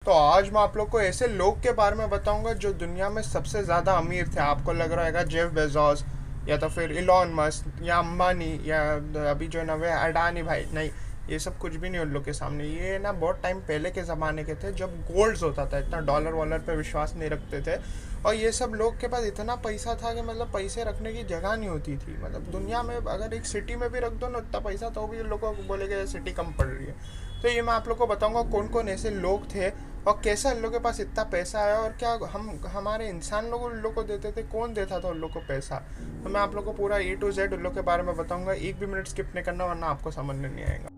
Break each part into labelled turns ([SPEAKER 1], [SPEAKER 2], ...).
[SPEAKER 1] तो आज मैं आप लोग को ऐसे लोग के बारे में बताऊंगा जो दुनिया में सबसे ज़्यादा अमीर थे। आपको लग रहा है जेफ बेजोस या तो फिर इलॉन मस्क या अंबानी या अभी जो नवे अडानी भाई, नहीं, ये सब कुछ भी नहीं उन लोग के सामने। ये ना बहुत टाइम पहले के ज़माने के थे जब गोल्ड्स होता था, इतना डॉलर वॉलर पे विश्वास नहीं रखते थे। और ये सब लोग के पास इतना पैसा था कि मतलब पैसे रखने की जगह नहीं होती थी। मतलब दुनिया में अगर एक सिटी में भी रख दो ना इतना पैसा, तो भी लोगों को बोलेगा सिटी कम पड़ रही है। तो ये मैं आप लोग को बताऊंगा कौन कौन ऐसे लोग थे और कैसा इन लोग के पास इतना पैसा है, और क्या हम हमारे इंसान लोग उन लोग को देते थे, कौन देता था उन लोग को पैसा। तो मैं आप लोग को पूरा A to Z उन लोग के बारे में बताऊंगा। एक भी मिनट स्किप नहीं करना वरना आपको समझ में नहीं आएगा।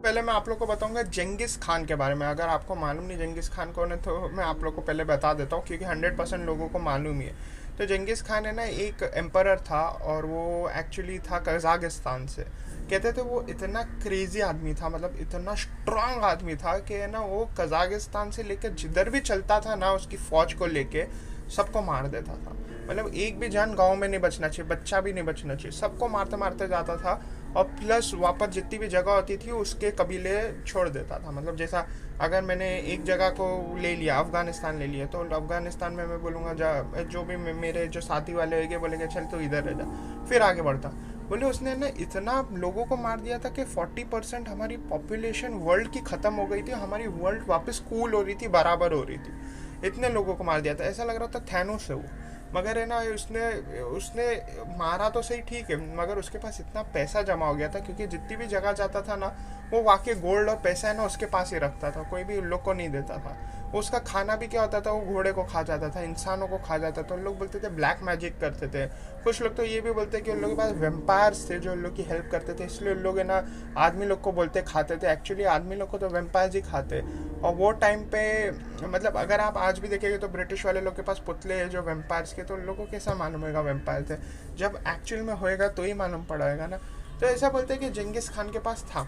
[SPEAKER 1] पहले मैं आप लोग को बताऊंगा जेंगिस खान के बारे में। अगर आपको मालूम नहीं जेंगिस खान कौन है तो मैं आप लोग को पहले बता देता हूँ, क्योंकि 100% लोगों को मालूम ही है। तो जेंगिस खान है ना, एक एम्परर था और वो एक्चुअली था कजाकिस्तान से। कहते थे वो इतना क्रेजी आदमी था, मतलब इतना स्ट्रांग आदमी था कि है ना वो कजाकिस्तान से लेकर जिधर भी चलता था ना उसकी फौज को लेके सबको मार देता था। मतलब एक भी जान गांव में नहीं बचना चाहिए, बच्चा भी नहीं बचना चाहिए, सबको मारते मारते जाता था। और प्लस वापस जितनी भी जगह होती थी उसके कबीले छोड़ देता था। मतलब जैसा अगर मैंने एक जगह को ले लिया, अफगानिस्तान ले लिया, तो अफगानिस्तान में मैं बोलूँगा जो भी मेरे जो साथी वाले होंगे बोलेंगे चल तो इधर रह जा, फिर आगे बढ़ता। बोले उसने ना इतना लोगों को मार दिया था कि 40% हमारी पॉपुलेशन वर्ल्ड की ख़त्म हो गई थी, हमारी वर्ल्ड वापस कूल हो रही थी, बराबर हो रही थी। इतने लोगों को मार दिया था, ऐसा लग रहा था थैनोस है वो। मगर है ना उसने उसने मारा तो सही, ठीक है, मगर उसके पास इतना पैसा जमा हो गया था, क्योंकि जितनी भी जगह जाता था ना वो वाकई गोल्ड और पैसा है ना उसके पास ही रखता था, कोई भी उन लोग को नहीं देता था। उसका खाना भी क्या होता था, वो घोड़े को खा जाता था, इंसानों को खा जाता था। उन लोग बोलते थे ब्लैक मैजिक करते थे। कुछ लोग तो ये भी बोलते कि उन लोग के पास वेम्पायर्स थे जो उन लोग की हेल्प करते थे, इसलिए उन लोग है ना आदमी लोग को बोलते खाते थे। एक्चुअली आदमी लोग को तो वेम्पायर्स ही खाते। और वो टाइम पे मतलब अगर आप आज भी देखेंगे तो ब्रिटिश वाले लोग के पास पुतले हैं जो वेम्पायर्स के, तो उन लोगों को कैसा मालूम होगा वेम्पायर थे। जब एक्चुअल में होएगा तो ही मालूम पड़ेगा ना। तो ऐसा बोलते हैं कि जेंगिस खान के पास था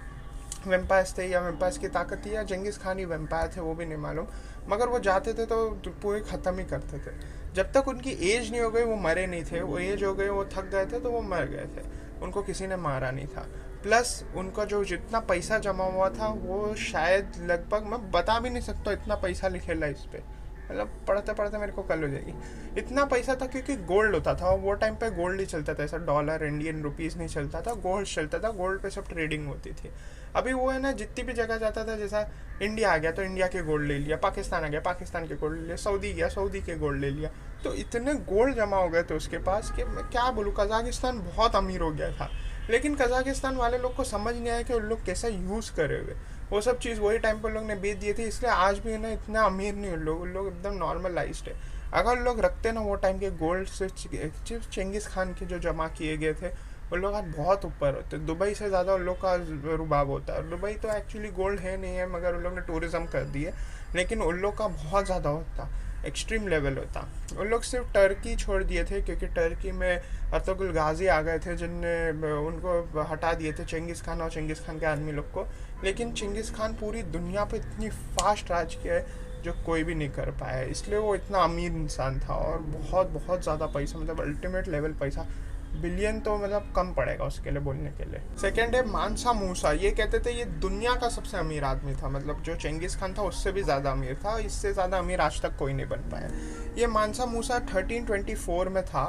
[SPEAKER 1] वेम्पायर्स थे, या वेम्पायर्स की ताकत थी, या जेंगिस खान ही वेम्पायर थे, वो भी नहीं मालूम। मगर वो जाते थे तो पूरे ख़त्म ही करते थे। जब तक उनकी एज नहीं हो गई वो मरे नहीं थे, वो एज हो गई वो थक गए थे तो वो मर गए थे, उनको किसी ने मारा नहीं था। प्लस उनका जो जितना पैसा जमा हुआ था वो शायद लगभग, मैं बता भी नहीं सकता इतना पैसा लिखेला इस पर, मतलब पढ़ते पढ़ते मेरे को कल हो जाएगी। इतना पैसा था क्योंकि गोल्ड होता था, और वो टाइम पे गोल्ड ही चलता था, ऐसा डॉलर इंडियन रुपीस नहीं चलता था, गोल्ड चलता था, गोल्ड पे सब ट्रेडिंग होती थी। अभी वो है ना जितनी भी जगह जाता था, जैसा इंडिया आ गया तो इंडिया के गोल्ड ले लिया, पाकिस्तान आ गया पाकिस्तान के गोल्ड ले लिया, सऊदी गया सऊदी के गोल्ड ले लिया। तो इतने गोल्ड जमा हो गए थे उसके पास कि मैं क्या बोलूँ, कजाकिस्तान बहुत अमीर हो गया था। लेकिन कजाकिस्तान वाले लोग को समझ नहीं आया कि उन लोग कैसा यूज़ करे हुए वो सब चीज़ वही टाइम पर लोग ने बेच दिए थे, इसलिए आज भी ना इतना अमीर नहीं उन लोग एकदम नॉर्मलाइज्ड है। अगर लोग रखते ना वो टाइम के गोल्ड से चेंगिस खान के जो जमा किए गए थे, उन लोग आज बहुत ऊपर होते। दुबई से ज़्यादा उन लोग का रुबाब होता है। दुबई तो एक्चुअली गोल्ड है नहीं है, मगर उन लोग ने टूरिज़्म कर दी है, लेकिन उन लोग का बहुत ज़्यादा होता, एक्सट्रीम लेवल होता। उन लोग सिर्फ टर्की छोड़ दिए थे क्योंकि टर्की में अर्तुगरुल गाजी आ गए थे जिनने उनको हटा दिए थे, चेंगिस खान और चेंगिस खान के आदमी लोग को। लेकिन चेंगिस खान पूरी दुनिया पे इतनी फास्ट राज किया है जो कोई भी नहीं कर पाया, इसलिए वो इतना अमीर इंसान था। और बहुत बहुत ज़्यादा पैसा, मतलब अल्टीमेट लेवल पैसा, बिलियन तो मतलब कम पड़ेगा उसके लिए बोलने के लिए। सेकेंड है मानसा मूसा। ये कहते थे ये दुनिया का सबसे अमीर आदमी था, मतलब जो चेंगिस खान था उससे भी ज़्यादा अमीर था, इससे ज़्यादा अमीर आज तक कोई नहीं बन पाया। ये मानसा मूसा 1324 में था,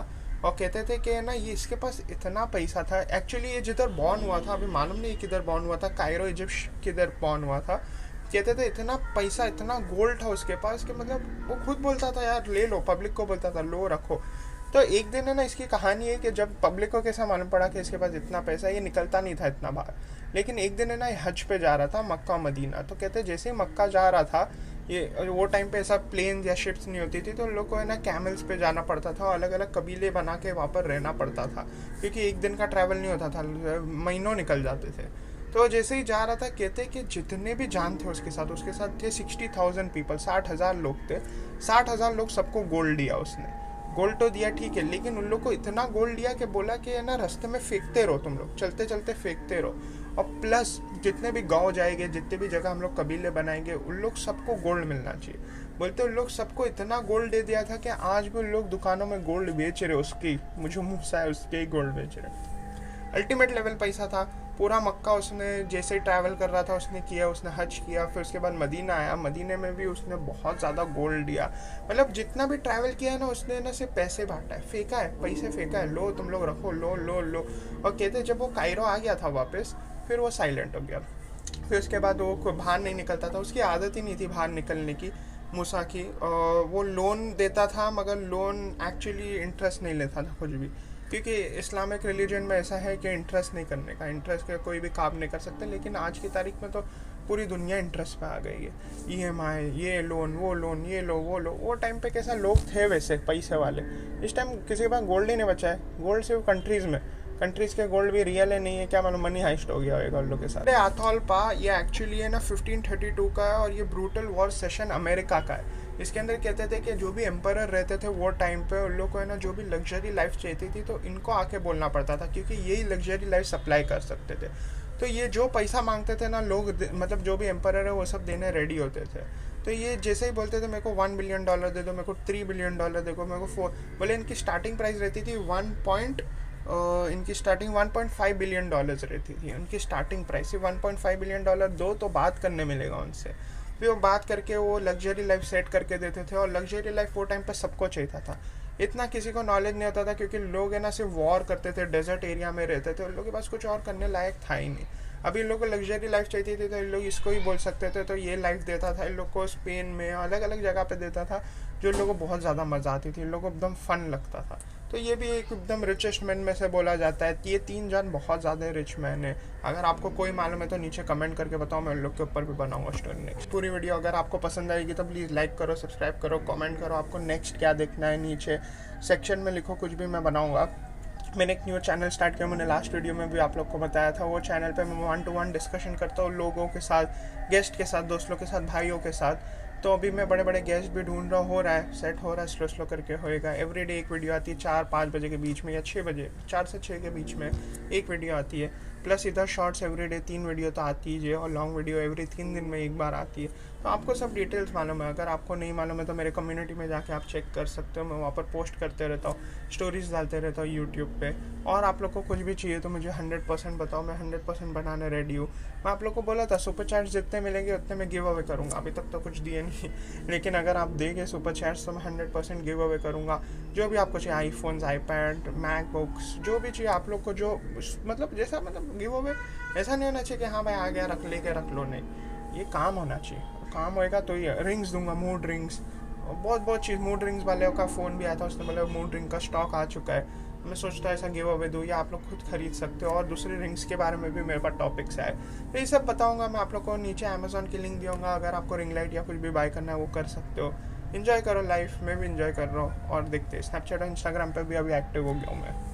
[SPEAKER 1] और कहते थे कि ना ये इसके पास इतना पैसा था। एक्चुअली ये जिधर बॉर्न हुआ था, अभी मालूम नहीं किधर बॉर्न हुआ था, कायरो इजिप्ट किधर बॉर्न हुआ था। कहते थे इतना पैसा इतना गोल्ड था उसके पास कि मतलब वो खुद बोलता था यार ले लो, पब्लिक को बोलता था लो रखो। तो एक दिन है ना इसकी कहानी है कि जब पब्लिक को कैसा मालूम पड़ा कि इसके पास इतना पैसा है, ये निकलता नहीं था इतना बाहर। लेकिन एक दिन है ना ये हज पे जा रहा था, मक्का मदीना। तो कहते जैसे ही मक्का जा रहा था, ये वो टाइम पे ऐसा प्लेन या शिप्स नहीं होती थी, तो उन लोग को है ना कैमल्स पे जाना पड़ता था, अलग अलग कबीले बना के वहाँ पर रहना पड़ता था, क्योंकि एक दिन का ट्रैवल नहीं होता था, महीनों निकल जाते थे। तो जैसे ही जा रहा था, कहते कि जितने भी जान थे उसके साथ थे 60,000 पीपल, 60,000 लोग थे। 60,000 लोग, सबको गोल्ड दिया उसने। गोल्ड तो दिया ठीक है, लेकिन उन लोग को इतना गोल्ड दिया कि बोला कि है ना रास्ते में फेंकते रहो, तुम लोग चलते चलते फेंकते रहो। और प्लस जितने भी गांव जाएंगे, जितने भी जगह हम लोग कबीले बनाएंगे, उन लोग सबको गोल्ड मिलना चाहिए। बोलते उन लोग सबको इतना गोल्ड दे दिया था कि आज भी उन लोग दुकानों में गोल्ड बेच रहे, उसकी मुझे मूसा है उसके ही गोल्ड बेच रहे। अल्टीमेट लेवल पैसा था। पूरा मक्का उसने जैसे ही ट्रैवल कर रहा था उसने किया, उसने हज किया, फिर उसके बाद मदीना आया, मदीने में भी उसने बहुत ज़्यादा गोल्ड दिया। मतलब जितना भी ट्रैवल किया है ना उसने ना सिर्फ पैसे बांटा है, फेंका है, पैसे फेंका है, लो तुम लोग रखो, लो लो लो। और कहते जब वो कायरो आ गया था वापस, फिर वो साइलेंट हो गया। फिर उसके बाद वो बाहर नहीं निकलता था, उसकी आदत ही नहीं थी बाहर निकलने की, मूसा की। वो लोन देता था मगर लोन एक्चुअली इंटरेस्ट नहीं लेता था कुछ भी, क्योंकि इस्लामिक रिलीजन में ऐसा है कि इंटरेस्ट नहीं करने का, इंटरेस्ट का कोई भी काम नहीं कर सकते। लेकिन आज की तारीख में तो पूरी दुनिया इंटरेस्ट पे आ गई है, EMI, ये लोन वो लोन, ये लो वो लो। वो टाइम पे कैसा लोग थे वैसे पैसे वाले, इस टाइम किसी के पास गोल्ड ही नहीं बचा है। गोल्ड सिर्फ कंट्रीज़ के गोल्ड भी रियल है नहीं है, क्या मालूम मनी हाइस्ट हो गया होगा लोग के साथ। आथोल्पा ये एक्चुअली है ना 1532 का है, और ये ब्रूटल वॉर सेशन अमेरिका का है। इसके अंदर कहते थे कि जो भी एम्परर रहते थे वो टाइम पे उन लोग को है ना जो भी लग्जरी लाइफ चाहिए थी तो इनको आके बोलना पड़ता था, क्योंकि यही लग्जरी लाइफ सप्लाई कर सकते थे। तो ये जो पैसा मांगते थे ना लोग, मतलब जो भी एम्परर है वो सब देने रेडी होते थे। तो ये जैसे ही बोलते थे मेरे को $1 बिलियन दे दो, मेरे को $3 बिलियन दे दो, मेरे को 4, बोले इनकी स्टार्टिंग प्राइस रहती थी इनकी स्टार्टिंग $1.5 बिलियन रहती थी। उनकी स्टार्टिंग प्राइस सिर्फ $1.5 बिलियन दो तो बात करने मिलेगा उनसे। फिर वो बात करके वो लग्जरी लाइफ सेट करके देते थे, और लग्जरी लाइफ वो टाइम पर सबको चाहिए था। इतना किसी को नॉलेज नहीं होता था, क्योंकि लोग है ना सिर्फ वॉर करते थे, डेजर्ट एरिया में रहते थे, उन लोगों के पास कुछ और करने लायक था ही नहीं। अभी इन लोग को लग्जरी लाइफ चाहिए थी तो इन लोग इसको ही बोल सकते थे, तो ये लाइफ देता था इन लोग को। स्पेन में अलग अलग जगह पे देता था, जो इन लोगों को बहुत ज़्यादा मज़ा आती थी, इन लोगों को एकदम फन लगता था। तो ये भी एक एकदम रिचेस्ट मैन में से बोला जाता है। ये 3 जन बहुत ज़्यादा रिच मैन है। अगर आपको कोई मालूम है तो नीचे कमेंट करके बताओ, मैं उन लोग के ऊपर भी बनाऊंगा स्टोरी नेक्स्ट। पूरी वीडियो अगर आपको पसंद आएगी तो प्लीज़ लाइक करो, सब्सक्राइब करो, कमेंट करो आपको नेक्स्ट क्या देखना है, नीचे सेक्शन में लिखो, कुछ भी मैं बनाऊँगा। मैंने एक न्यू चैनल स्टार्ट किया, मैंने लास्ट वीडियो में भी आप लोग को बताया था। वो चैनल पे मैं 1-to-1 डिस्कशन करता हूँ लोगों के साथ, गेस्ट के साथ, दोस्तों के साथ, भाइयों के साथ। तो अभी मैं बड़े बड़े गेस्ट भी ढूंढ रहा हूँ, हो रहा है, सेट हो रहा है, स्लो करके होएगा। एवरीडे एक वीडियो आती है 4-5 बजे के बीच में, या 6 बजे, 4 से 6 के बीच में एक वीडियो आती है। प्लस इधर शॉर्ट्स एवरीडे 3 वीडियो तो आती ही है, और लॉन्ग वीडियो एवरी 3 दिन में एक बार आती है। तो आपको सब डिटेल्स मालूम है। अगर आपको नहीं मालूम है तो मेरे कम्युनिटी में जाके आप चेक कर सकते हो, मैं वहाँ पर पोस्ट करते रहता हूँ, स्टोरीज डालते रहता हूँ यूट्यूब पे। और आप लोग को कुछ भी चाहिए तो मुझे 100% बताओ, मैं 100% बनाने रेडी हूँ। मैं आप लोग को बोला था सुपर चैट्स जितने मिलेंगे उतने मैं गिव अवे करूँगा, अभी तक तो कुछ दिए नहीं लेकिन अगर आप देंगे सुपर चैट्स तो मैं 100% गिव अवे करूँगा। जो भी आपको चाहिए, आईफोन्स, आईपैड, मैकबुक्स, जो भी चाहिए आप लोग को, जो मतलब जैसा मतलब गिव अवे ऐसा नहीं होना चाहिए कि हाँ भाई आ गया रख लेके रख लो, नहीं, ये काम होना चाहिए। काम होएगा तो ये रिंग्स दूंगा, मूड रिंग्स, बहुत चीज़। मूड रिंग्स वाले का फ़ोन भी आया था, उसने बोला मूड रिंग का स्टॉक आ चुका है। मैं सोचता ऐसा गिव अवे दूँ, या आप लोग खुद खरीद सकते हो। और दूसरे रिंग्स के बारे में भी मेरे पास टॉपिक्स आए, तो ये सब बताऊंगा मैं आप लोग को। नीचे अमेजोन की लिंक दूंगा, अगर आपको रिंग लाइट या कुछ भी बाय करना है वो कर सकते हो। इन्जॉय करो लाइफ, मैं भी इन्जॉय कर रहा हूँ। और देखते हैं, स्नैपचैट और इंस्टाग्राम पर भी अभी एक्टिव हो गया हूँ मैं।